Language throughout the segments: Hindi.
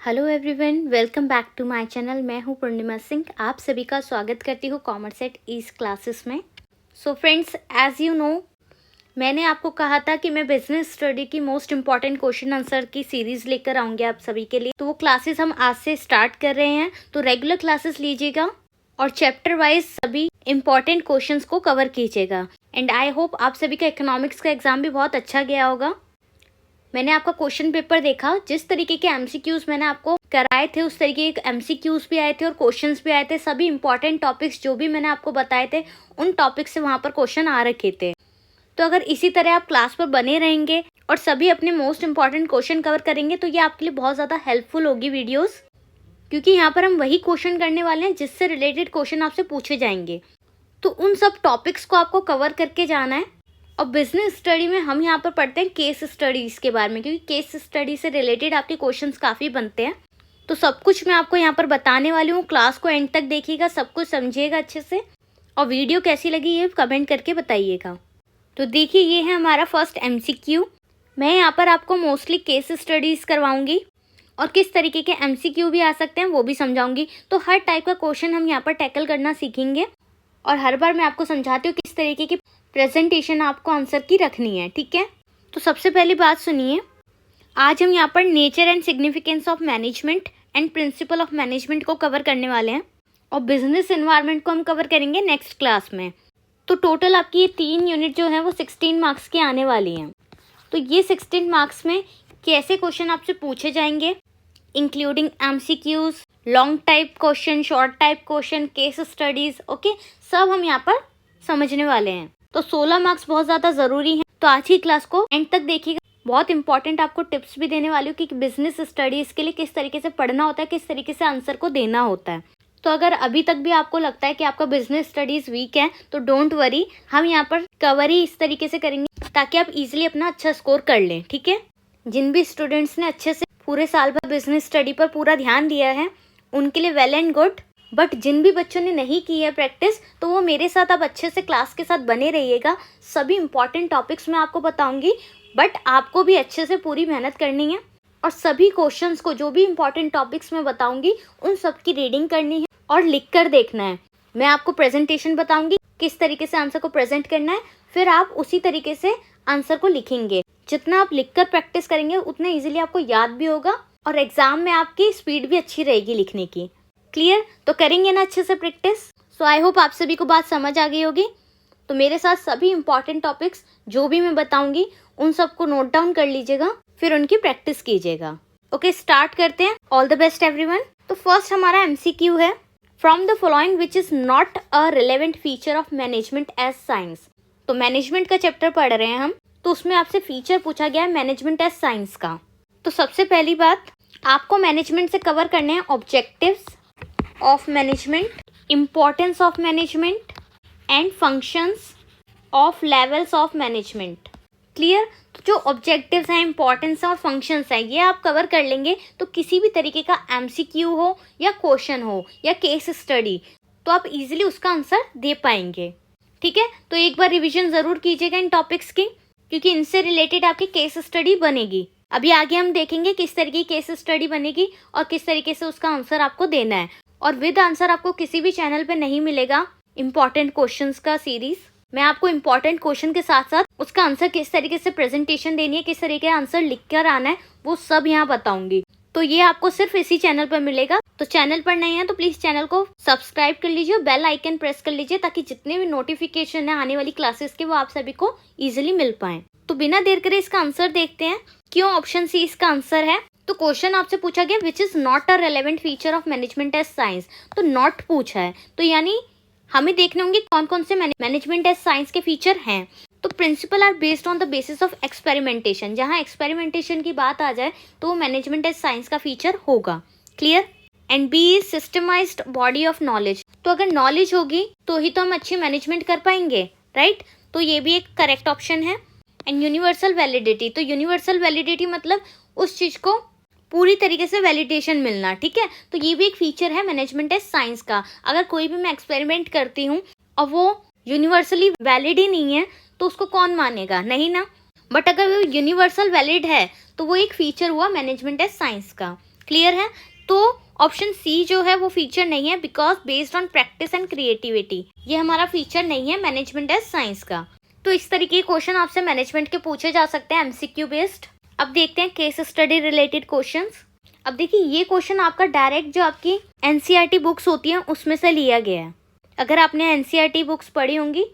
Hello everyone, welcome back to my channel. मैं हूं पूर्णिमा सिंह। आप सभी का स्वागत करती हूं कॉमर्स एट ईज क्लासेस में। So friends, as you know, मैंने आपको कहा था कि मैं बिजनेस स्टडी की मोस्ट इम्पॉर्टेंट क्वेश्चन आंसर की सीरीज लेकर आऊंगी आप सभी के लिए। तो वो क्लासेस हम आज से स्टार्ट कर रहे हैं, तो रेगुलर क्लासेस लीजिएगा और चैप्टर वाइज सभी इम्पॉर्टेंट क्वेश्चंस को कवर कीजिएगा। एंड आई होप आप सभी का इकोनॉमिक्स का एग्जाम भी बहुत अच्छा गया होगा। मैंने आपका क्वेश्चन पेपर देखा, जिस तरीके के एमसीक्यूज मैंने आपको कराए थे उस तरीके के एमसीक्यूज भी आए थे और क्वेश्चंस भी आए थे। सभी इंपॉर्टेंट टॉपिक्स जो भी मैंने आपको बताए थे उन टॉपिक से वहां पर क्वेश्चन आ रखे थे। तो अगर इसी तरह आप क्लास पर बने रहेंगे और सभी अपने मोस्ट इंपॉर्टेंट क्वेश्चन कवर करेंगे तो ये आपके लिए बहुत ज़्यादा हेल्पफुल होगी वीडियोज़, क्योंकि यहाँ पर हम वही क्वेश्चन करने वाले हैं जिससे रिलेटेड क्वेश्चन आपसे पूछे जाएंगे। तो उन सब टॉपिक्स को आपको कवर करके जाना है। और बिजनेस स्टडी में हम यहाँ पर पढ़ते हैं केस स्टडीज़ के बारे में, क्योंकि केस स्टडी से रिलेटेड आपके क्वेश्चंस काफ़ी बनते हैं। तो सब कुछ मैं आपको यहाँ पर बताने वाली हूँ। क्लास को एंड तक देखिएगा, सब कुछ समझिएगा अच्छे से, और वीडियो कैसी लगी ये कमेंट करके बताइएगा। तो देखिए, ये है हमारा फर्स्ट एमसीक्यू। मैं यहाँ पर आपको मोस्टली केस स्टडीज़ करवाऊँगी और किस तरीके के एमसीक्यू भी आ सकते हैं वो भी समझाऊँगी। तो हर टाइप का क्वेश्चन हम यहाँ पर टैकल करना सीखेंगे और हर बार मैं आपको समझाती हूँ किस तरीके की प्रेजेंटेशन आपको आंसर की रखनी है, ठीक है। तो सबसे पहली बात सुनिए, आज हम यहाँ पर nature and significance of management and principle of management को कवर करने वाले हैं और बिजनेस एनवायरनमेंट को हम कवर करेंगे नेक्स्ट क्लास में। तो टोटल आपकी ये 3 यूनिट जो है वो 16 मार्क्स की आने वाली हैं। तो ये 16 मार्क्स में कैसे क्वेश्चन आपसे पूछे जाएंगे, including MCQs, long type question, short type question, case studies, okay, सब हम यहाँ पर समझने वाले हैं। तो 16 मार्क्स बहुत ज़्यादा ज़रूरी हैं। तो आज की क्लास को एंड तक देखिएगा। बहुत इंपॉर्टेंट आपको टिप्स भी देने वाली हूँ कि बिजनेस स्टडीज़ के लिए किस तरीके से पढ़ना होता है, किस तरीके से आंसर को देना होता है। तो अगर अभी तक भी आपको लगता है कि आपका बिजनेस स्टडीज़ वीक है तो डोंट वरी, हम यहाँ पर कवर ही इस तरीके से करेंगे ताकि आप इजीली अपना अच्छा स्कोर कर लें, ठीक है। जिन भी स्टूडेंट्स ने अच्छे से पूरे साल भर बिजनेस स्टडी पर पूरा ध्यान दिया है उनके लिए वेल एंड गुड, बट जिन भी बच्चों ने नहीं की है प्रैक्टिस तो वो मेरे साथ अब अच्छे से क्लास के साथ बने रहिएगा। सभी इंपॉर्टेंट टॉपिक्स मैं आपको बताऊंगी, बट आपको भी अच्छे से पूरी मेहनत करनी है और सभी क्वेश्चंस को, जो भी इंपॉर्टेंट टॉपिक्स मैं बताऊंगी उन सब की रीडिंग करनी है और लिख कर देखना है। मैं आपको प्रेजेंटेशन बताऊंगी किस तरीके से आंसर को प्रेजेंट करना है, फिर आप उसी तरीके से आंसर को लिखेंगे। जितना आप लिख कर प्रैक्टिस करेंगे उतना ईजिली आपको याद भी होगा और एग्जाम में आपकी स्पीड भी अच्छी रहेगी लिखने की। क्लियर? तो करेंगे ना अच्छे से प्रैक्टिस। सो आई होप आप सभी को बात समझ आ गई होगी। तो मेरे साथ सभी इंपॉर्टेंट टॉपिक्स जो भी मैं बताऊंगी उन सबको नोट डाउन कर लीजिएगा, फिर उनकी प्रैक्टिस कीजिएगा। ओके, स्टार्ट करते हैं। All the best everyone. तो फर्स्ट हमारा एमसीक्यू है, from the following which is not a relevant feature of management as science. तो मैनेजमेंट का चैप्टर पढ़ रहे हैं हम, तो उसमें आपसे फीचर पूछा गया है मैनेजमेंट एज साइंस का। तो सबसे पहली बात, आपको मैनेजमेंट से कवर करने हैं objectives of management, importance of management and functions of levels of management. Clear? तो जो ऑब्जेक्टिव्स हैं, इम्पोर्टेंस और फंक्शंस हैं, ये आप कवर कर लेंगे तो किसी भी तरीके का एमसीक्यू हो या क्वेश्चन हो या केस स्टडी, तो आप इजीली उसका आंसर दे पाएंगे, ठीक है। तो एक बार रिवीजन ज़रूर कीजिएगा इन टॉपिक्स की, क्योंकि इनसे रिलेटेड आपकी केस स्टडी बनेगी। अभी आगे हम देखेंगे किस तरीके की केस स्टडी बनेगी और किस तरीके से उसका आंसर आपको देना है। और विद आंसर आपको किसी भी चैनल पे नहीं मिलेगा इंपॉर्टेंट क्वेश्चंस का सीरीज। मैं आपको इंपॉर्टेंट क्वेश्चन के साथ साथ उसका आंसर किस तरीके से प्रेजेंटेशन देनी है, किस तरीके का आंसर लिख कर आना है, वो सब यहाँ बताऊंगी। तो ये आपको सिर्फ इसी चैनल पर मिलेगा। तो चैनल पर नहीं है तो प्लीज चैनल को सब्सक्राइब कर लीजिए, बेल आइकन प्रेस कर लीजिए, ताकि जितने भी नोटिफिकेशन है आने वाली क्लासेस के वो आप सभी को इजिली मिल पाए। तो बिना देर करे इसका आंसर देखते हैं। क्यों ऑप्शन सी इसका आंसर है? तो क्वेश्चन आपसे पूछा गया which is not a relevant feature of management as science. तो नॉट पूछा है, तो यानी हमें देखने होंगे कौन कौन से मैनेजमेंट एज साइंस के फीचर हैं। तो principle are based on the basis of experimentation. जहां एक्सपेरिमेंटेशन की बात आ जाए तो वो मैनेजमेंट एज साइंस का फीचर होगा। Clear? And B is systematised body of knowledge. तो अगर नॉलेज होगी तो ही तो हम अच्छी मैनेजमेंट कर पाएंगे, राइट? तो ये भी एक करेक्ट ऑप्शन है। And universal validity. तो यूनिवर्सल वैलिडिटी मतलब उस चीज को पूरी तरीके से वैलिडेशन मिलना, ठीक है। तो ये भी एक फीचर है मैनेजमेंट एज साइंस का। अगर कोई भी मैं एक्सपेरिमेंट करती हूँ और वो यूनिवर्सली वैलिड ही नहीं है तो उसको कौन मानेगा? नहीं ना। बट अगर वो यूनिवर्सल वैलिड है तो वो एक फीचर हुआ मैनेजमेंट एज साइंस का। क्लियर है? तो ऑप्शन सी जो है वो फीचर नहीं है, because based on practice and creativity, ये हमारा फीचर नहीं है मैनेजमेंट एज साइंस का। तो इस तरीके के क्वेश्चन आपसे मैनेजमेंट के पूछे जा सकते हैं, एमसीक्यू बेस्ड। अब देखते हैं केस स्टडी रिलेटेड क्वेश्चंस। अब देखिए, ये क्वेश्चन आपका डायरेक्ट जो आपकी एनसीईआरटी बुक्स होती हैं उसमें से लिया गया है। अगर आपने एनसीईआरटी बुक्स पढ़ी होंगी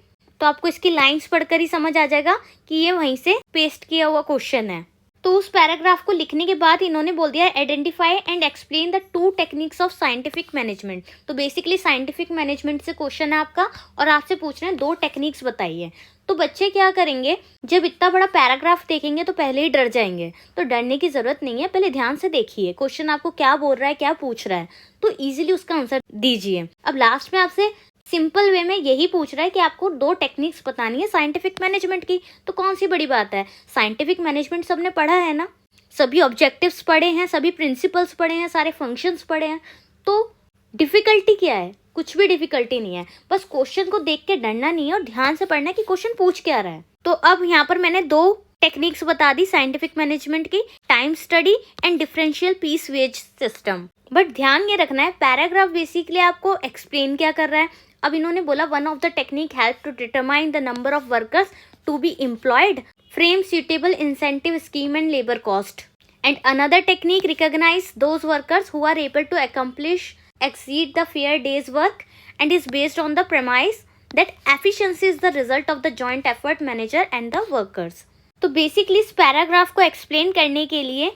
तो आपको इसकी लाइंस पढ़कर ही समझ आ जाएगा कि ये वहीं से पेस्ट किया हुआ क्वेश्चन है। तो उस पैराग्राफ को लिखने के बाद इन्होंने बोल दिया identify and explain the 2 techniques of scientific management. तो बेसिकली साइंटिफिक मैनेजमेंट से क्वेश्चन है आपका और आपसे पूछ रहे हैं 2 टेक्निक्स बताइए। तो बच्चे क्या करेंगे, जब इतना बड़ा पैराग्राफ देखेंगे तो पहले ही डर जाएंगे। तो डरने की जरूरत नहीं है, पहले ध्यान से देखिए क्वेश्चन आपको क्या बोल रहा है, क्या पूछ रहा है, तो इजीली उसका आंसर दीजिए। अब लास्ट में आपसे सिंपल वे में यही पूछ रहा है कि आपको 2 टेक्निक्स बतानी है साइंटिफिक मैनेजमेंट की। तो कौन सी बड़ी बात है, साइंटिफिक मैनेजमेंट सबने पढ़ा है ना, सभी ऑब्जेक्टिव्स पढ़े हैं, सभी प्रिंसिपल्स पढ़े हैं, सारे फंक्शंस पढ़े हैं। तो डिफिकल्टी क्या है, कुछ भी डिफिकल्टी नहीं है, बस क्वेश्चन को देख के डरना नहीं है और ध्यान से पढ़ना है कि क्वेश्चन पूछ क्या रहा है। तो अब यहाँ पर मैंने 2 टेक्निक्स बता दी साइंटिफिक मैनेजमेंट की, time study and differential piece wage system. But ध्यान ये रखना है, पैराग्राफ बेसिकली आपको एक्सप्लेन क्या कर रहा है। अब इन्होंने बोला one of the technique help to determine the number of workers to be employed, frame suitable incentive scheme and labor cost, and another technique recognize those workers who are able to accomplish exceed the fair day's work and is based on the premise that efficiency is the result of the joint effort manager and the workers। तो बेसिकली इस पैराग्राफ को एक्सप्लेन करने के लिए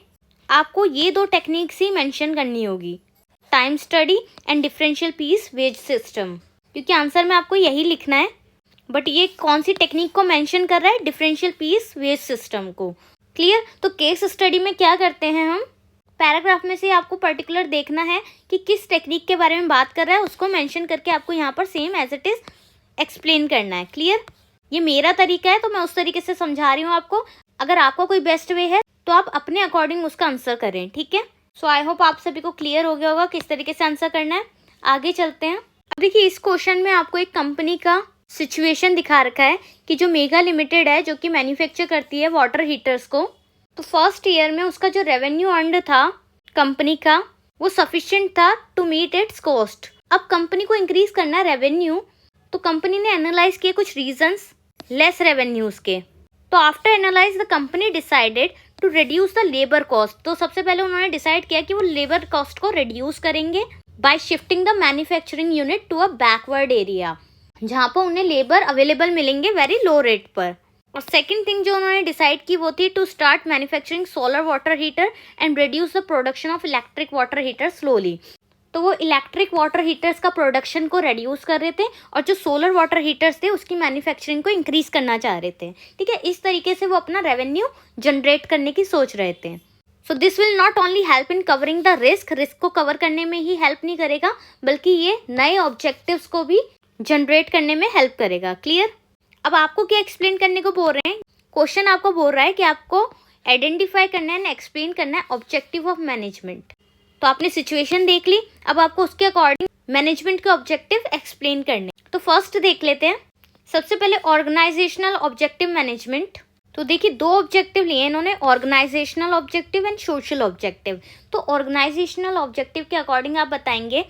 आपको ये 2 टेक्निक्स ही मेंशन करनी होगी, time study and differential piece wage system, क्योंकि आंसर में आपको यही लिखना है। बट ये कौन सी टेक्निक को मेंशन कर रहा है, डिफरेंशियल पीस वेज सिस्टम को। क्लियर? तो केस स्टडी में क्या करते हैं हम, पैराग्राफ में से आपको पर्टिकुलर देखना है कि किस टेक्निक के बारे में बात कर रहा है, उसको मेंशन करके आपको यहाँ पर same as it is explain करना है। क्लियर? ये मेरा तरीका है तो मैं उस तरीके से समझा रही हूँ आपको। अगर आपका कोई बेस्ट वे है तो आप अपने अकॉर्डिंग उसका आंसर करें, ठीक है? सो आई होप आप सभी को क्लियर हो गया होगा किस तरीके से आंसर करना है। आगे चलते हैं। अब देखिए, इस क्वेश्चन में आपको एक कंपनी का सिचुएशन दिखा रखा है कि जो मेगा लिमिटेड है, जो कि मैन्युफैक्चर करती है वाटर हीटर्स को, तो फर्स्ट ईयर में उसका जो रेवेन्यू अर्न्ड था कंपनी का, वो सफिशिएंट था टू मीट इट्स कॉस्ट। अब कंपनी को इंक्रीज करना है रेवेन्यू, तो कंपनी ने एनालाइज किए कुछ रीजंस लेस रेवेन्यूज के। तो after analyse the company decided to reduce the labour cost. तो सबसे पहले उन्होंने डिसाइड किया कि वो लेबर कॉस्ट को रिड्यूस करेंगे by shifting the manufacturing unit to a backward area, जहाँ पर उन्हें लेबर अवेलेबल मिलेंगे वेरी लो रेट पर। और सेकंड थिंग जो उन्होंने डिसाइड की वो थी to start manufacturing solar water heater and reduce the production of electric water heater slowly. तो वो इलेक्ट्रिक वाटर हीटर्स का प्रोडक्शन को रिड्यूस कर रहे थे और जो सोलर वाटर हीटर्स थे उसकी मैन्युफैक्चरिंग को इंक्रीज करना चाह रहे थे, ठीक है? इस तरीके से वो अपना रेवेन्यू जनरेट करने की सोच रहे थे। So this will not only help in covering the risk को कवर करने में ही हेल्प नहीं करेगा, बल्कि ये नए ऑब्जेक्टिव्स को भी जनरेट करने में हेल्प करेगा। क्लियर? अब आपको क्या एक्सप्लेन करने को बोल रहे हैं, क्वेश्चन आपको बोल रहा है कि आपको आइडेंटिफाई करना है एंड एक्सप्लेन करना है ऑब्जेक्टिव ऑफ मैनेजमेंट। तो आपने सिचुएशन देख ली, अब आपको उसके अकॉर्डिंग मैनेजमेंट के ऑब्जेक्टिव एक्सप्लेन करने। तो फर्स्ट देख लेते हैं, सबसे पहले ऑर्गेनाइजेशनल ऑब्जेक्टिव मैनेजमेंट। तो देखिए, 2 ऑब्जेक्टिव लिए इन्होंने, organisational objective and social objective. तो ऑर्गेनाइजेशनल ऑब्जेक्टिव के अकॉर्डिंग आप बताएंगे,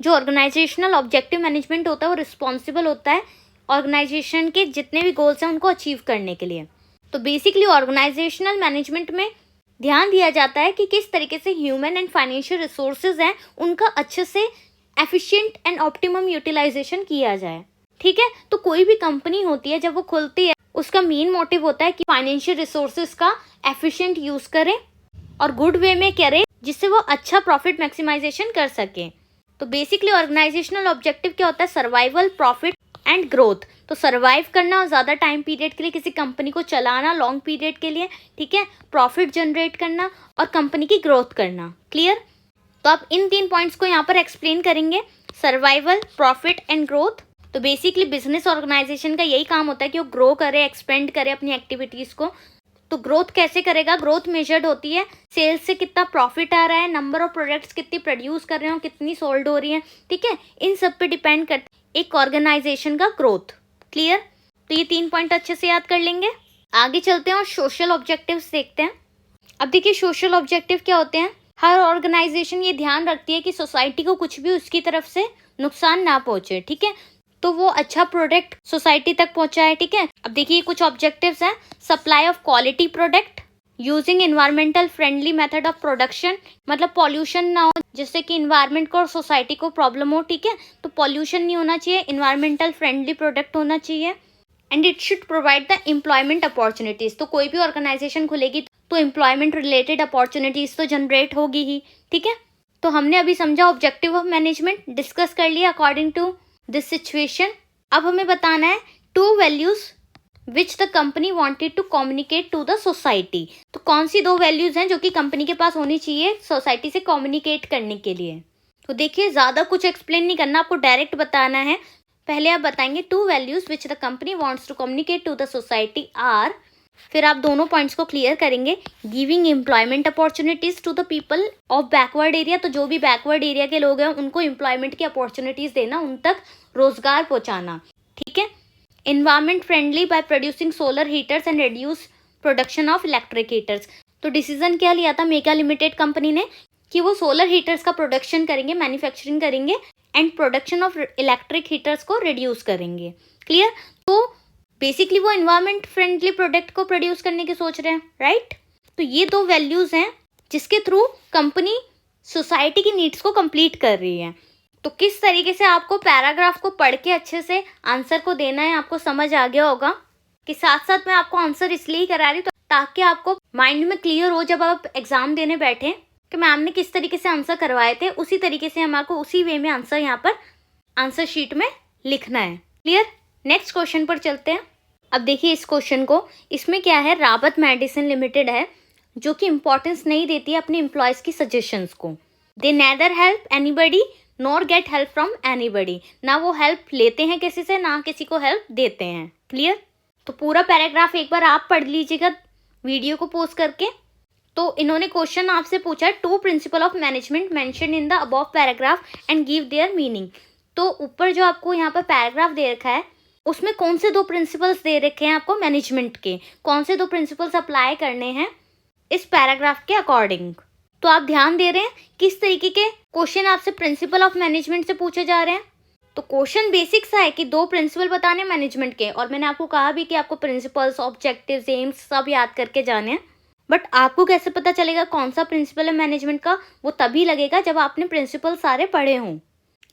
जो ऑर्गेनाइजेशनल ऑब्जेक्टिव मैनेजमेंट होता है वो रिस्पॉन्सिबल होता है ऑर्गेनाइजेशन के जितने भी गोल्स हैं उनको अचीव करने के लिए। तो बेसिकली ऑर्गेनाइजेशनल मैनेजमेंट में ध्यान दिया जाता है कि किस तरीके से ह्यूमन एंड फाइनेंशियल रिसोर्सेज हैं उनका अच्छे से एफिशिएंट एंड ऑप्टिमम यूटिलाइजेशन किया जाए, ठीक है? तो कोई भी कंपनी होती है जब वो खुलती है, उसका मेन मोटिव होता है कि फाइनेंशियल रिसोर्सेज का एफिशिएंट यूज करे और गुड वे में करे, जिससे वो अच्छा प्रॉफिट मैक्सिमाइजेशन कर सके। तो बेसिकली ऑर्गेनाइजेशनल ऑब्जेक्टिव क्या होता है, सर्वाइवल, प्रॉफिट एंड ग्रोथ। तो सर्वाइव करना और ज़्यादा टाइम पीरियड के लिए किसी कंपनी को चलाना, लॉन्ग पीरियड के लिए, ठीक है? प्रॉफिट जनरेट करना और कंपनी की ग्रोथ करना। क्लियर? तो आप इन 3 पॉइंट्स को यहाँ पर एक्सप्लेन करेंगे, सर्वाइवल, प्रॉफिट एंड ग्रोथ। तो बेसिकली बिजनेस ऑर्गेनाइजेशन का यही काम होता है कि वो ग्रो करे, एक्सपेंड करे अपनी एक्टिविटीज़ को। तो ग्रोथ कैसे करेगा, ग्रोथ मेजर्ड होती है सेल्स से कितना प्रॉफिट आ रहा है, नंबर ऑफ प्रोडक्ट्स कितनी प्रोड्यूस कर रहे हो, कितनी सोल्ड हो रही है, ठीक है? इन सब पे डिपेंड करता है एक ऑर्गेनाइजेशन का ग्रोथ। क्लियर? तो ये 3 पॉइंट अच्छे से याद कर लेंगे। आगे चलते हैं और सोशल ऑब्जेक्टिव्स देखते हैं। अब देखिए, सोशल ऑब्जेक्टिव क्या होते हैं, हर ऑर्गेनाइजेशन ये ध्यान रखती है कि सोसाइटी को कुछ भी उसकी तरफ से नुकसान ना पहुंचे, ठीक है, तो वो अच्छा प्रोडक्ट सोसाइटी तक पहुंचाए, ठीक है। अब देखिए कुछ ऑब्जेक्टिव्स हैं। Supply of quality product, using environmental friendly method of production, मतलब पॉल्यूशन ना हो जिससे कि इन्वायरमेंट को और सोसाइटी को प्रॉब्लम हो, ठीक है, तो पॉल्यूशन नहीं होना चाहिए, इन्वायरमेंटल फ्रेंडली प्रोडक्ट होना चाहिए। And it should provide the employment opportunities, तो कोई भी ऑर्गेनाइजेशन खुलेगी तो एम्प्लॉयमेंट रिलेटेड अपॉर्चुनिटीज तो जनरेट होगी ही, ठीक है। तो हमने अभी समझा ऑब्जेक्टिव ऑफ मैनेजमेंट, डिस्कस कर लिया अकॉर्डिंग टू दिस सिचुएशन। अब हमें बताना है 2 values which the company wanted to communicate to the society. तो कौन सी 2 वैल्यूज हैं जो कि कंपनी के पास होनी चाहिए सोसाइटी से कम्युनिकेट करने के लिए। तो देखिए ज़्यादा कुछ एक्सप्लेन नहीं करना, आपको डायरेक्ट बताना है। पहले आप बताएंगे 2 values which the company wants to communicate to the society are, फिर आप दोनों पॉइंट्स को क्लियर करेंगे। Giving employment opportunities to the people of backward area, तो जो भी बैकवर्ड एरिया के लोग हैं उनको एम्प्लॉयमेंट की अपॉर्चुनिटीज देना, उन तक रोजगार पहुंचाना, ठीक है। Environment friendly by producing solar heaters and reduce production of electric heaters. तो डिसीजन क्या लिया था मेगा लिमिटेड कंपनी ने कि वो सोलर हीटर्स का प्रोडक्शन करेंगे, मैन्युफैक्चरिंग करेंगे and production of electric heaters को रिड्यूस करेंगे। क्लियर। तो बेसिकली वो एनवायरमेंट फ्रेंडली प्रोडक्ट को प्रोड्यूस करने की सोच रहे हैं, राइट। तो ये 2 वैल्यूज हैं जिसके थ्रू कंपनी सोसाइटी की नीड्स को कंप्लीट कर रही है। तो किस तरीके से आपको पैराग्राफ को पढ़ के अच्छे से आंसर को देना है आपको समझ आ गया होगा। कि साथ साथ मैं आपको आंसर इसलिए ही करा रही हूँ ताकि आपको माइंड में क्लियर हो जब आप एग्जाम देने बैठे कि मैम ने किस तरीके से आंसर करवाए थे, उसी तरीके से हमारे को उसी वे में आंसर यहाँ पर आंसर शीट में लिखना है। क्लियर। नेक्स्ट क्वेश्चन पर चलते हैं। अब देखिए इस क्वेश्चन को, इसमें क्या है, रावत मेडिसिन लिमिटेड है जो कि इंपॉर्टेंस नहीं देती है अपने एम्प्लॉयज़ की सजेशंस को। They neither help anybody nor get help from anybody, ना वो हेल्प लेते हैं किसी से ना किसी को हेल्प देते हैं। क्लियर। तो पूरा पैराग्राफ एक बार आप पढ़ लीजिएगा वीडियो को पॉज करके। तो इन्होंने क्वेश्चन आपसे पूछा 2 principle of management mention in the above paragraph and give their meaning. तो ऊपर जो आपको यहाँ पर पैराग्राफ दे रखा है उसमें कौन से 2 प्रिंसिपल्स दे रखे हैं आपको मैनेजमेंट के, कौन से 2 प्रिंसिपल्स अप्लाई करने हैं इस पैराग्राफ के अकॉर्डिंग। तो आप ध्यान दे रहे हैं किस तरीके के क्वेश्चन आपसे प्रिंसिपल ऑफ मैनेजमेंट से पूछे जा रहे हैं। तो क्वेश्चन बेसिक सा है कि 2 प्रिंसिपल बताने मैनेजमेंट के, और मैंने आपको कहा भी कि आपको प्रिंसिपल्स, ऑब्जेक्टिव्स, एम्स सब याद करके जाने हैं। बट आपको कैसे पता चलेगा कौन सा प्रिंसिपल है मैनेजमेंट का, वो तभी लगेगा जब आपने प्रिंसिपल सारे पढ़े हों।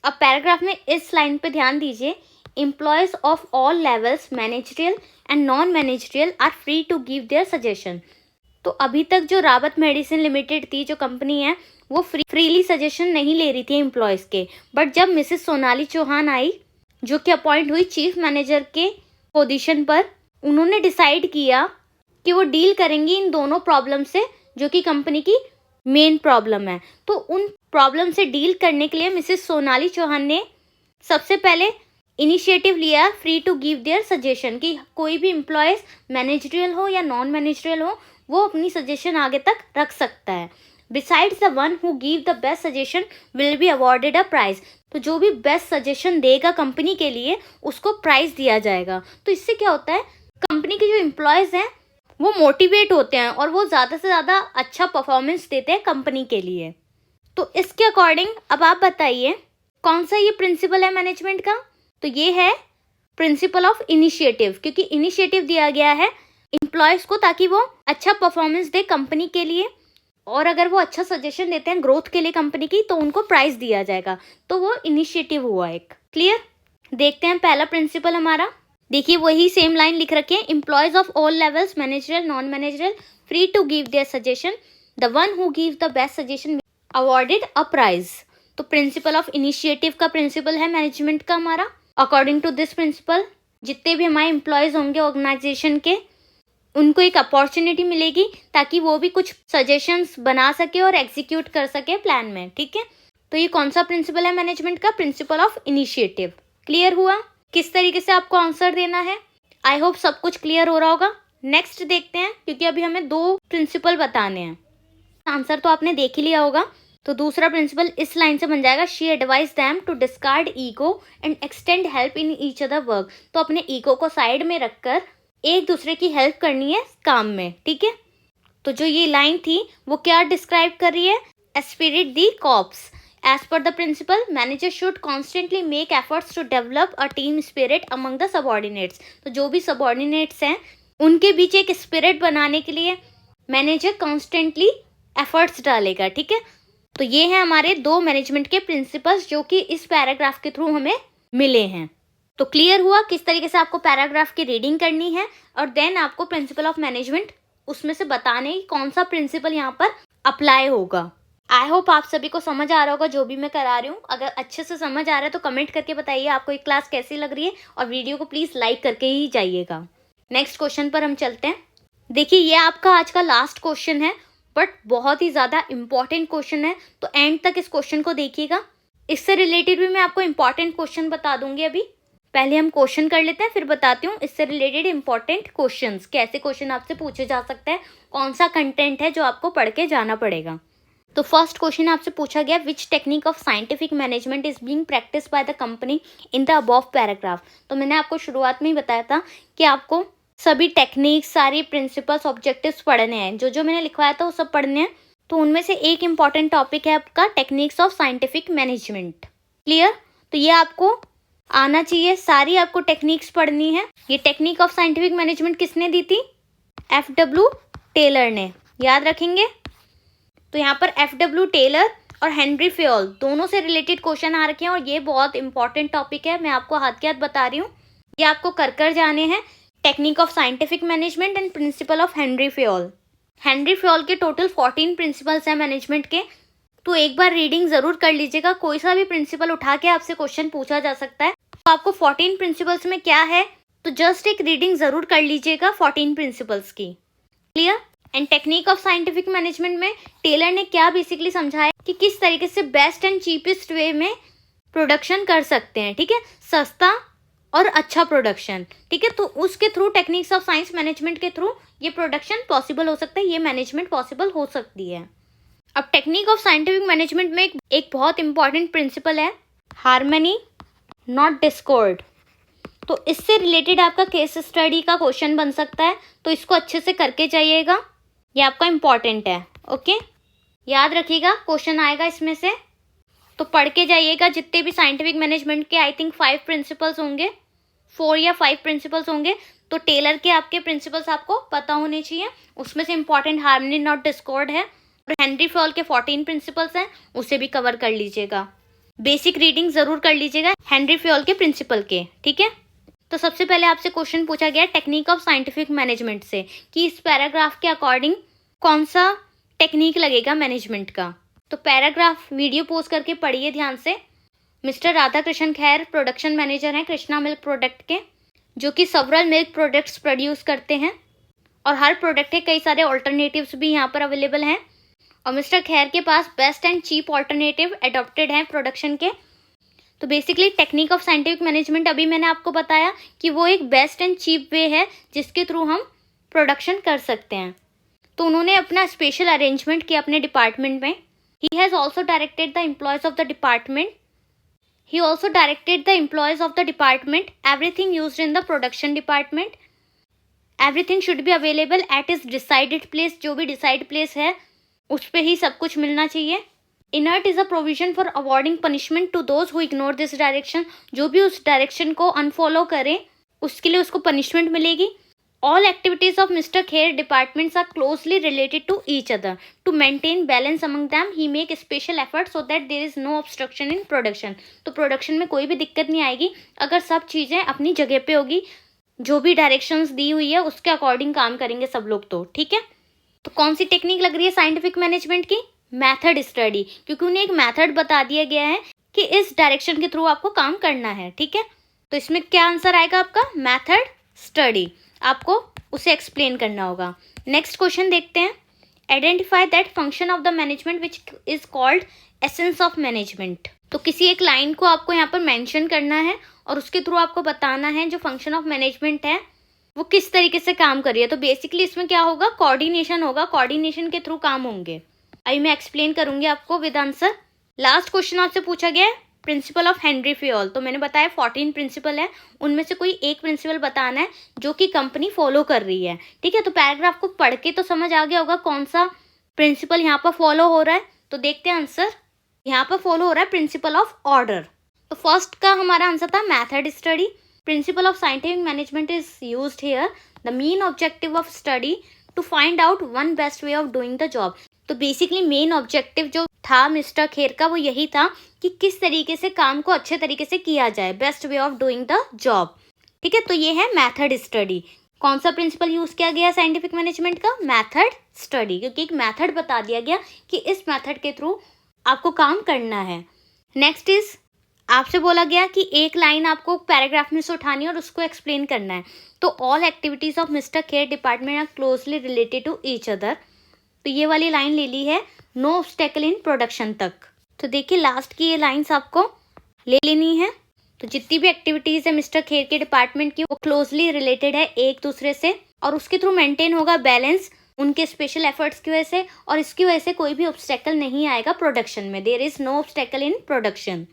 अब पैराग्राफ में इस लाइन पे ध्यान दीजिए, employees of all levels managerial and non managerial are free to give their suggestion. तो अभी तक जो रावत मेडिसिन लिमिटेड थी, जो कंपनी है, वो फ्रीली सजेशन नहीं ले रही थी एम्प्लॉयज़ के। बट जब मिसेस सोनाली चौहान आई जो कि अपॉइंट हुई चीफ मैनेजर के पोजीशन पर, उन्होंने डिसाइड किया कि वो डील करेंगी इन दोनों प्रॉब्लम से जो कि कंपनी की मेन प्रॉब्लम है। तो उन प्रॉब्लम से डील करने के लिए मिसेस सोनाली चौहान ने सबसे पहले इनिशिएटिव लिया free to give their suggestion, कि कोई भी एम्प्लॉयज़ मैनेजरियल हो या नॉन मैनेजरियल हो वो अपनी सजेशन आगे तक रख सकता है। Besides the one who give the best suggestion will be awarded a prize. तो जो भी बेस्ट सजेशन देगा कंपनी के लिए उसको प्राइज दिया जाएगा। तो इससे क्या होता है, कंपनी के जो एम्प्लॉयज़ हैं वो मोटिवेट होते हैं और वो ज़्यादा से ज़्यादा अच्छा परफॉर्मेंस देते हैं कंपनी के लिए। तो इसके अकॉर्डिंग अब आप बताइए कौन सा ये प्रिंसिपल है मैनेजमेंट का। तो ये है प्रिंसिपल ऑफ इनिशिएटिव, क्योंकि इनिशिएटिव दिया गया है एम्प्लॉयज़ को ताकि वो अच्छा परफॉर्मेंस दे कंपनी के लिए, और अगर वो अच्छा सजेशन देते हैं ग्रोथ के लिए कंपनी की तो उनको प्राइज दिया जाएगा। तो वो इनिशिएटिव हुआ एक। क्लियर। देखते हैं पहला प्रिंसिपल हमारा। देखिए वही सेम लाइन लिख रखी है, employees of all levels managerial non managerial free to give their suggestion, the one who give the best suggestion awarded a prize. तो प्रिंसिपल ऑफ इनिशिएटिव का प्रिंसिपल है मैनेजमेंट का हमारा। अकॉर्डिंग टू दिस प्रिंसिपल जितने भी हमारे एम्प्लॉयज़ होंगे ऑर्गेनाइजेशन के, उनको एक अपॉर्चुनिटी मिलेगी ताकि वो भी कुछ सजेशंस बना सके और एग्जीक्यूट कर सके प्लान में। ठीक है। तो ये कौन सा प्रिंसिपल है मैनेजमेंट का, प्रिंसिपल ऑफ इनिशिएटिव। क्लियर हुआ किस तरीके से आपको आंसर देना है। आई होप सब कुछ क्लियर हो रहा होगा। नेक्स्ट देखते हैं, क्योंकि अभी हमें 2 प्रिंसिपल बताने हैं। आंसर तो आपने देख ही लिया होगा। तो दूसरा प्रिंसिपल इस लाइन से बन जाएगा, she advise them to discard ego and extend help in each other work. तो अपने ईगो को साइड में रखकर एक दूसरे की हेल्प करनी है काम में। ठीक है। तो जो ये लाइन थी वो क्या डिस्क्राइब कर रही है, spirit the corps. As per the principle, manager should constantly make efforts to develop a team spirit among the subordinates. तो जो भी subordinates हैं उनके बीच एक spirit बनाने के लिए मैनेजर कॉन्स्टेंटली एफर्ट्स डालेगा, ठीक है। तो ये है हमारे 2 मैनेजमेंट के प्रिंसिपल्स जो कि इस पैराग्राफ के थ्रू हमें मिले हैं। तो क्लियर हुआ किस तरीके से आपको पैराग्राफ की रीडिंग करनी है और देन आपको प्रिंसिपल ऑफ मैनेजमेंट उसमें से बताने की कौन सा प्रिंसिपल यहाँ पर अप्लाई होगा। आई होप आप सभी को समझ आ रहा होगा जो भी मैं करा रही हूँ। अगर अच्छे से समझ आ रहा है तो कमेंट करके बताइए आपको ये क्लास कैसी लग रही है और वीडियो को प्लीज़ लाइक करके ही जाइएगा। नेक्स्ट क्वेश्चन पर हम चलते हैं। देखिए ये आपका आज का लास्ट क्वेश्चन है बट बहुत ही ज़्यादा इम्पॉर्टेंट क्वेश्चन है, तो एंड तक इस क्वेश्चन को देखिएगा। इससे रिलेटेड भी मैं आपको इम्पॉर्टेंट क्वेश्चन बता दूंगी। अभी पहले हम क्वेश्चन कर लेते हैं फिर बताती हूँ इससे रिलेटेड इम्पॉर्टेंट क्वेश्चंस, कैसे क्वेश्चन आपसे पूछे जा सकते हैं, कौन सा कंटेंट है जो आपको पढ़ के जाना पड़ेगा। तो फर्स्ट क्वेश्चन आपसे पूछा गया which technique of scientific management is being practice by the company in the above paragraph. तो मैंने आपको शुरुआत में ही बताया था कि आपको सभी टेक्निक्स, सारी प्रिंसिपल्स, ऑब्जेक्टिव्स पढ़ने हैं। जो जो मैंने लिखवाया था वो सब पढ़ने हैं। तो उनमें से एक इम्पॉर्टेंट टॉपिक है आपका techniques of scientific management. Clear? तो ये आपको आना चाहिए, सारी आपको टेक्निक्स पढ़नी है। ये टेक्निक ऑफ साइंटिफिक मैनेजमेंट किसने दी थी? FW टेलर ने, याद रखेंगे। तो यहाँ पर FW टेलर और हेनरी फेयोल दोनों से रिलेटेड क्वेश्चन आ रखे हैं और ये बहुत इंपॉर्टेंट टॉपिक है। मैं आपको हाथ के हाथ बता रही हूँ, ये आपको कर जाने हैं। Technique of scientific management and principle of Henry Fayol. Henry Fayol के टोटल 14 प्रिंसिपल्स हैं मैनेजमेंट के, तो एक बार रीडिंग ज़रूर कर लीजिएगा। कोई सा भी प्रिंसिपल उठा के आपसे क्वेश्चन पूछा जा सकता है। तो आपको 14 प्रिंसिपल्स में क्या है, तो जस्ट एक रीडिंग ज़रूर कर लीजिएगा 14 प्रिंसिपल्स की। Clear? And technique of scientific management में टेलर ने क्या बेसिकली समझाया कि किस तरीके से बेस्ट एंड चीपेस्ट वे में प्रोडक्शन कर सकते हैं, ठीक है, सस्ता और अच्छा प्रोडक्शन, ठीक है। तो उसके through techniques of science management के थ्रू ये प्रोडक्शन पॉसिबल हो सकता है, ये मैनेजमेंट पॉसिबल हो सकती है। अब टेक्निक ऑफ साइंटिफिक मैनेजमेंट में एक बहुत इंपॉर्टेंट प्रिंसिपल है हार्मनी नॉट डिस्कॉर्ड। तो इससे रिलेटेड आपका केस स्टडी का क्वेश्चन बन सकता है, तो इसको अच्छे से करके जाइएगा, ये आपका इम्पॉर्टेंट है। ओके, याद रखिएगा क्वेश्चन आएगा इसमें से, तो पढ़ के जाइएगा। जितने भी साइंटिफिक मैनेजमेंट के आई थिंक 5 प्रिंसिपल्स होंगे, 4 या 5 प्रिंसिपल्स होंगे, तो टेलर के आपके प्रिंसिपल्स आपको पता होने चाहिए। उसमें से इंपॉर्टेंट हार्मनी नॉट डिस्कॉर्ड है और हेनरी फेयोल के 14 प्रिंसिपल्स हैं, उसे भी कवर कर लीजिएगा। बेसिक रीडिंग ज़रूर कर लीजिएगा हेनरी फेयोल के प्रिंसिपल के, ठीक है। तो सबसे पहले आपसे क्वेश्चन पूछा गया टेक्निक ऑफ साइंटिफिक मैनेजमेंट से कि इस पैराग्राफ के अकॉर्डिंग कौन सा टेक्निक लगेगा मैनेजमेंट का। तो पैराग्राफ वीडियो पोस्ट करके पढ़िए ध्यान से। मिस्टर राधा कृष्ण खैर प्रोडक्शन मैनेजर हैं कृष्णा मिल्क प्रोडक्ट के, जो कि सेवरल मिल्क प्रोडक्ट्स प्रोड्यूस करते हैं और हर प्रोडक्ट के कई सारे ऑल्टरनेटिव्स भी यहाँ पर अवेलेबल हैं। और मिस्टर खैर के पास best and cheap alternative adopted हैं प्रोडक्शन के। तो basically technique of scientific management अभी मैंने आपको बताया कि वो एक बेस्ट एंड चीप वे है जिसके थ्रू हम प्रोडक्शन कर सकते हैं। तो उन्होंने अपना स्पेशल अरेंजमेंट किया अपने डिपार्टमेंट में। He has also directed the employees of the department everything used in the production department, everything should be available at his decided place। जो भी डिसाइड प्लेस है उस पर ही सब कुछ मिलना चाहिए। Inert is a provision for awarding punishment to those who ignore this direction. जो भी उस डायरेक्शन को अनफॉलो करे उसके लिए उसको पनिशमेंट मिलेगी। All activities of Mr. Kher departments are closely related to each other. To maintain balance among them, he make special efforts so that there is no obstruction in production. तो प्रोडक्शन में कोई भी दिक्कत नहीं आएगी अगर सब चीज़ें अपनी जगह पे होगी। जो भी डायरेक्शंस दी हुई है उसके अकॉर्डिंग काम करेंगे सब लोग, तो ठीक है। तो कौन सी टेक्निक लग रही है साइंटिफिक मैनेजमेंट की? मैथड स्टडी, क्योंकि उन्हें एक मैथड बता दिया गया है कि इस डायरेक्शन के थ्रू आपको काम करना है, ठीक है। तो इसमें क्या आंसर आएगा आपका? मैथड स्टडी, आपको उसे एक्सप्लेन करना होगा। नेक्स्ट क्वेश्चन देखते हैं। Identify that function of the management which is called essence of management. तो किसी एक लाइन को आपको यहाँ पर मेंशन करना है और उसके थ्रू आपको बताना है जो फंक्शन ऑफ मैनेजमेंट है वो किस तरीके से काम कर रही है। तो बेसिकली इसमें क्या होगा? कोऑर्डिनेशन होगा, कोऑर्डिनेशन के थ्रू काम होंगे। अभी मैं एक्सप्लेन करूंगी आपको विद आंसर। लास्ट क्वेश्चन आपसे पूछा गया है प्रिंसिपल ऑफ हेनरी फेयोल। तो मैंने बताया 14 प्रिंसिपल है, उनमें से कोई एक प्रिंसिपल बताना है जो कि कंपनी फॉलो कर रही है, ठीक है। तो पैराग्राफ को पढ़ के तो समझ आ गया होगा कौन सा प्रिंसिपल यहाँ पर फॉलो हो रहा है। तो देखते हैं आंसर। यहाँ पर फॉलो हो रहा है प्रिंसिपल ऑफ ऑर्डर। तो फर्स्ट का हमारा आंसर था method study. Principle of scientific management is used here. The main objective of study to find out one best way of doing the job. तो बेसिकली मेन ऑब्जेक्टिव जो था मिस्टर खेर का वो यही था कि किस तरीके से काम को अच्छे तरीके से किया जाए, best way of doing the job. ठीक है, तो ये है मेथड स्टडी। कौन सा प्रिंसिपल यूज किया गया साइंटिफिक मैनेजमेंट का? मेथड स्टडी, क्योंकि एक मेथड बता दिया गया कि इस मेथड के थ्रू आपको काम करना है। नेक्स्ट इज, आपसे बोला गया कि एक लाइन आपको पैराग्राफ में से उठानी है और उसको एक्सप्लेन करना है। तो all activities of mister Kher department are closely related to each other. तो ये वाली लाइन ले ली है नो ऑब्स्टेकल इन प्रोडक्शन तक। तो देखिए लास्ट की ये लाइन्स आपको ले लेनी है। तो जितनी भी एक्टिविटीज है मिस्टर खेर के डिपार्टमेंट की वो क्लोजली रिलेटेड है एक दूसरे से, और उसके थ्रू मेंटेन होगा बैलेंस उनके स्पेशल एफर्ट्स की वजह से, और इसकी वजह से कोई भी ऑब्स्टेकल नहीं आएगा प्रोडक्शन में। There is no obstacle in production.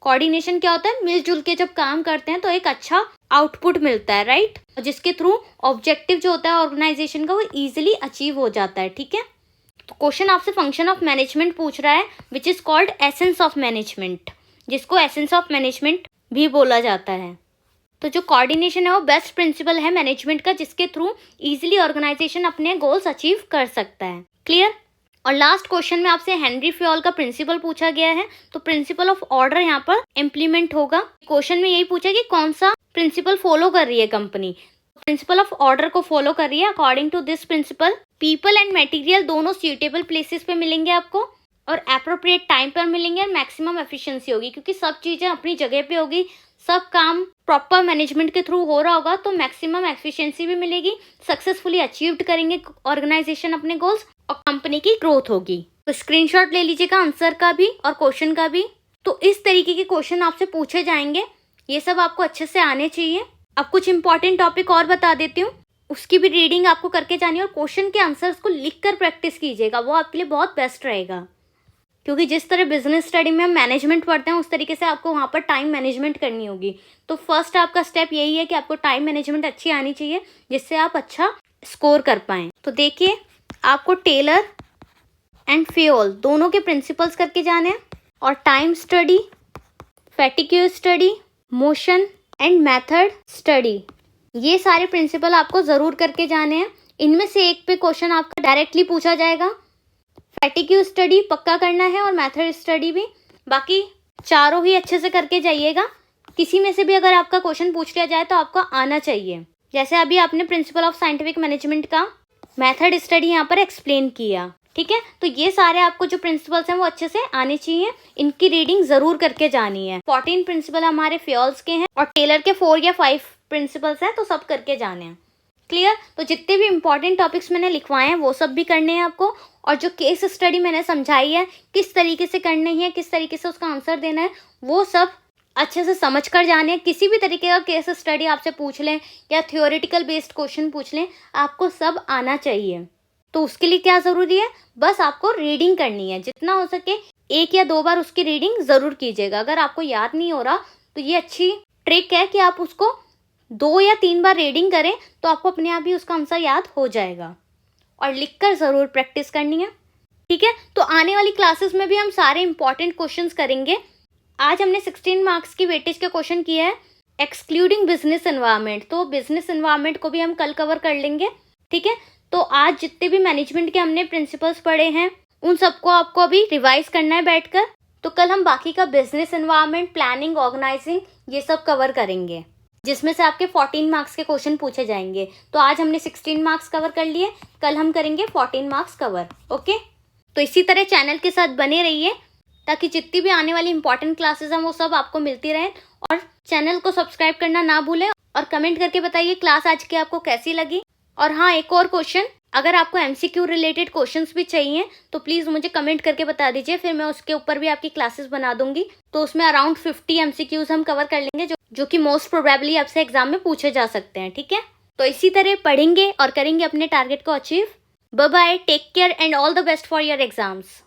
Coordination क्या होता है? मिलजुल के जब काम करते हैं तो एक अच्छा आउटपुट मिलता है, राइट, जिसके थ्रू ऑब्जेक्टिव जो होता है ऑर्गेनाइजेशन का वो इजीली अचीव हो जाता है। ठीक है, तो क्वेश्चन आपसे फंक्शन ऑफ मैनेजमेंट पूछ रहा है which is called essence of management, जिसको एसेंस ऑफ मैनेजमेंट भी बोला जाता है। तो जो कोऑर्डिनेशन है वो बेस्ट प्रिंसिपल है मैनेजमेंट का, जिसके थ्रू इजीली ऑर्गेनाइजेशन अपने गोल्स अचीव कर सकता है। क्लियर? और लास्ट क्वेश्चन में आपसे हेनरी फ्योल का प्रिंसिपल पूछा गया है। तो प्रिंसिपल ऑफ ऑर्डर यहाँ पर इम्प्लीमेंट होगा। क्वेश्चन में यही पूछा कि कौन सा प्रिंसिपल फॉलो कर रही है कंपनी। प्रिंसिपल ऑफ ऑर्डर को फॉलो कर रही है। According to this principle people and material दोनों सूटेबल प्लेसेस पे मिलेंगे आपको, और एप्रोप्रिएट टाइम पर मिलेंगे, और मैक्सिमम एफिशिएंसी होगी, क्योंकि सब चीजें अपनी जगह पे होगी, सब काम प्रॉपर मैनेजमेंट के थ्रू हो रहा होगा, तो मैक्सिमम एफिशिएंसी भी मिलेगी, सक्सेसफुली अचीव्ड करेंगे ऑर्गेनाइजेशन अपने गोल्स, और कंपनी की ग्रोथ होगी। तो स्क्रीनशॉट ले लीजिएगा आंसर का भी और क्वेश्चन का भी। तो इस तरीके के क्वेश्चन आपसे पूछे जाएंगे, ये सब आपको अच्छे से आने चाहिए। अब कुछ इंपॉर्टेंट टॉपिक और बता देती हूँ, उसकी भी रीडिंग आपको करके जानी है, और क्वेश्चन के आंसर्स को लिखकर प्रैक्टिस कीजिएगा, वो आपके लिए बहुत बेस्ट रहेगा। क्योंकि जिस तरह बिजनेस स्टडी में हम मैनेजमेंट पढ़ते हैं उस तरीके से आपको वहाँ पर टाइम मैनेजमेंट करनी होगी। तो फर्स्ट आपका स्टेप यही है कि आपको टाइम मैनेजमेंट अच्छी आनी चाहिए, जिससे आप अच्छा स्कोर कर पाएँ। तो देखिए आपको टेलर एंड फ्योल दोनों के प्रिंसिपल्स करके जाने हैं, और time study, fatigue study, motion and method study, ये सारे प्रिंसिपल आपको ज़रूर करके जाने हैं। इनमें से एक पे क्वेश्चन आपका डायरेक्टली पूछा जाएगा। फैटिग्यू स्टडी पक्का करना है और मेथड स्टडी भी, बाकी चारों ही अच्छे से करके जाइएगा। किसी में से भी अगर आपका क्वेश्चन पूछ लिया जाए तो आपको आना चाहिए। जैसे अभी आपने प्रिंसिपल ऑफ साइंटिफिक मैनेजमेंट का मेथड स्टडी यहाँ पर एक्सप्लेन किया। ठीक है, तो ये सारे आपको जो प्रिंसिपल्स हैं वो अच्छे से आने चाहिए, इनकी रीडिंग जरूर करके जानी है। 14 प्रिंसिपल हमारे फ्योल्स के हैं, और टेलर के 4 या 5 प्रिंसिपल्स हैं, तो सब करके जाने हैं। क्लियर? तो जितने भी इंपॉर्टेंट टॉपिक्स मैंने लिखवाए हैं वो सब भी करने हैं आपको, और जो केस स्टडी मैंने समझाई है किस तरीके से करनी है, किस तरीके से उसका आंसर देना है, वो सब अच्छे से समझ कर जाने। किसी भी तरीके का केस स्टडी आपसे पूछ लें या थियोरेटिकल बेस्ड क्वेश्चन पूछ लें, आपको सब आना चाहिए। तो उसके लिए क्या ज़रूरी है? बस आपको रीडिंग करनी है, जितना हो सके 1 या 2 बार उसकी रीडिंग ज़रूर कीजिएगा। अगर आपको याद नहीं हो रहा तो ये अच्छी ट्रिक है कि आप उसको 2 या 3 बार रीडिंग करें, तो आपको अपने आप ही उसका आंसर याद हो जाएगा। और लिखकर ज़रूर प्रैक्टिस करनी है। ठीक है, तो आने वाली क्लासेस में भी हम सारे इंपॉर्टेंट क्वेश्चंस करेंगे। आज हमने 16 मार्क्स की वेटेज का क्वेश्चन किया है एक्सक्लूडिंग बिजनेस एनवायरनमेंट, तो बिजनेस एनवायरनमेंट को भी हम कल कवर कर लेंगे। ठीक है, तो आज जितने भी मैनेजमेंट के हमने प्रिंसिपल्स पढ़े हैं उन सबको आपको अभी रिवाइज करना है बैठकर। तो कल हम बाकी का बिजनेस एनवायरनमेंट, प्लानिंग, ऑर्गेनाइजिंग, ये सब कवर करेंगे, जिसमें से आपके 14 मार्क्स के क्वेश्चन पूछे जाएंगे। तो आज हमने 16 मार्क्स कवर कर लिए, कल हम करेंगे 14 मार्क्स कवर। ओके, तो इसी तरह चैनल के साथ बने रहिए, ताकि जितनी भी आने वाली इंपॉर्टेंट क्लासेस हैं वो सब आपको मिलती रहें। और चैनल को सब्सक्राइब करना ना भूलें, और कमेंट करके बताइए क्लास आज की आपको कैसी लगी। और हाँ, एक और क्वेश्चन, अगर आपको MCQ रिलेटेड क्वेश्चंस भी चाहिए तो प्लीज़ मुझे कमेंट करके बता दीजिए, फिर मैं उसके ऊपर भी आपकी क्लासेस बना दूंगी। तो उसमें अराउंड 50 MCQs हम कवर कर लेंगे, जो कि मोस्ट प्रोबेबली आपसे एग्जाम में पूछे जा सकते हैं। ठीक है, तो इसी तरह पढ़ेंगे और करेंगे अपने टारगेट को achieve. Bye bye, take care and all the best for your exams.